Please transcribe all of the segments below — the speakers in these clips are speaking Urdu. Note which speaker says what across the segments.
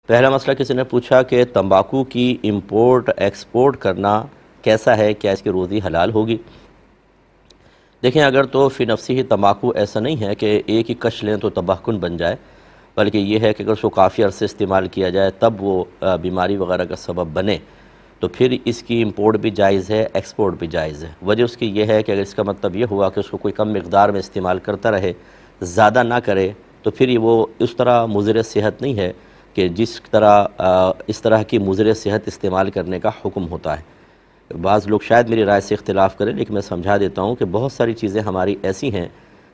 Speaker 1: پہلا مسئلہ کسی نے پوچھا کہ تمباکو کی امپورٹ ایکسپورٹ کرنا کیسا ہے، کیا اس کی روزی حلال ہوگی؟ دیکھیں، اگر تو فی نفسی ہی تمباکو ایسا نہیں ہے کہ ایک ہی کش لیں تو تباہ کن بن جائے، بلکہ یہ ہے کہ اگر اس کو کافی عرصے استعمال کیا جائے تب وہ بیماری وغیرہ کا سبب بنے تو پھر اس کی امپورٹ بھی جائز ہے، ایکسپورٹ بھی جائز ہے۔ وجہ اس کی یہ ہے کہ اگر اس کا مطلب یہ ہوا کہ اس کو کوئی کم مقدار میں استعمال کرتا رہے، زیادہ نہ کرے، تو پھر یہ وہ اس طرح مضر صحت نہیں ہے کہ جس طرح اس طرح کی مضر صحت استعمال کرنے کا حکم ہوتا ہے۔ بعض لوگ شاید میری رائے سے اختلاف کریں، لیکن میں سمجھا دیتا ہوں کہ بہت ساری چیزیں ہماری ایسی ہیں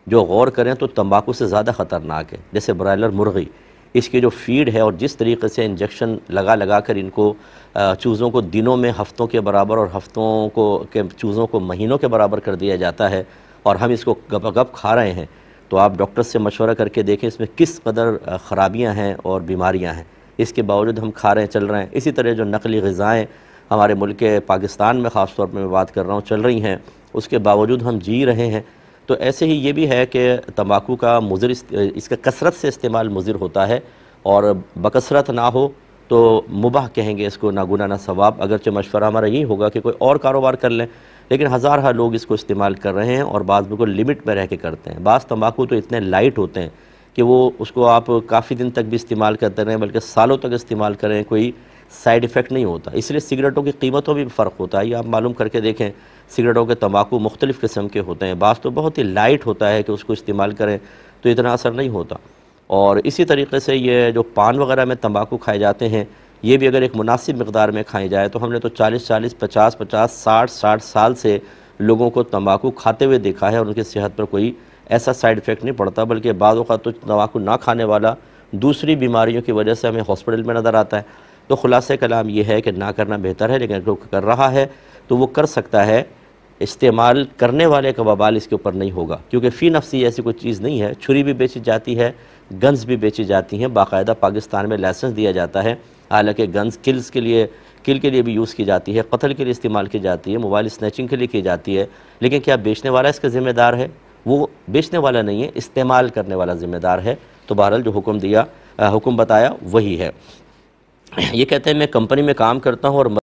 Speaker 1: جو غور کریں تو تمباکو سے زیادہ خطرناک ہے۔ جیسے برائلر مرغی، اس کی جو فیڈ ہے اور جس طریقے سے انجیکشن لگا کر ان کو چوزوں کو دنوں میں ہفتوں کے برابر اور ہفتوں کو چوزوں کو مہینوں کے برابر کر دیا جاتا ہے، اور ہم اس کو گپ کھا رہے ہیں، تو آپ ڈاکٹر سے مشورہ کر کے دیکھیں اس میں کس قدر خرابیاں ہیں اور بیماریاں ہیں، اس کے باوجود ہم کھا رہے ہیں، چل رہے ہیں۔ اسی طرح جو نقلی غذائیں ہمارے ملک پاکستان میں خاص طور پر میں بات کر رہا ہوں چل رہی ہیں، اس کے باوجود ہم جی رہے ہیں۔ تو ایسے ہی یہ بھی ہے کہ تمباکو کا اس کا کثرت سے استعمال مضر ہوتا ہے، اور بکثرت نہ ہو تو مباح کہیں گے اس کو، نہ گناہ نہ ثواب۔ اگرچہ مشورہ ہمارا یہی ہوگا کہ کوئی اور کاروبار کر لیں، لیکن ہزارہ لوگ اس کو استعمال کر رہے ہیں، اور بعض بالکل لمٹ میں رہ کے کرتے ہیں۔ بعض تمباکو تو اتنے لائٹ ہوتے ہیں کہ وہ اس کو آپ کافی دن تک بھی استعمال کرتے رہیں، بلکہ سالوں تک استعمال کریں، کوئی سائیڈ ایفیکٹ نہیں ہوتا۔ اس لیے سگریٹوں کی قیمتوں میں بھی فرق ہوتا ہے، یہ آپ معلوم کر کے دیکھیں۔ سگریٹوں کے تمباکو مختلف قسم کے ہوتے ہیں، بعض تو بہت ہی لائٹ ہوتا ہے کہ اس کو استعمال کریں تو اتنا اثر نہیں ہوتا۔ اور اسی طریقے سے یہ جو پان وغیرہ میں تمباکو کھائے جاتے ہیں، یہ بھی اگر ایک مناسب مقدار میں کھائے جائے تو ہم نے تو 40 50 60 سال سے لوگوں کو تمباکو کھاتے ہوئے دیکھا ہے، اور ان کی صحت پر کوئی ایسا سائیڈ ایفیکٹ نہیں پڑتا، بلکہ بعض اوقات تو تمباکو نہ کھانے والا دوسری بیماریوں کی وجہ سے ہمیں ہاسپٹل میں نظر آتا ہے۔ تو خلاصہ کلام یہ ہے کہ نہ کرنا بہتر ہے، لیکن اگر وہ کر رہا ہے تو وہ کر سکتا ہے، استعمال کرنے والے کا وبال اس کے اوپر نہیں ہوگا، کیونکہ فی نفسی ایسی کوئی چیز نہیں ہے۔ چھری بھی بیچی جاتی ہے، گنز بھی بیچی جاتی ہیں، باقاعدہ پاکستان میں لائسنس دیا جاتا ہے، حالانکہ گنز کل کے لیے بھی یوز کی جاتی ہے، قتل کے لیے استعمال کی جاتی ہے، موبائل سنیچنگ کے لیے کی جاتی ہے، لیکن کیا بیچنے والا اس کا ذمہ دار ہے؟ وہ بیچنے والا نہیں ہے، استعمال کرنے والا ذمہ دار ہے۔ تو بہرحال جو حکم بتایا وہی ہے۔ یہ کہتے ہیں میں کمپنی میں کام کرتا ہوں اور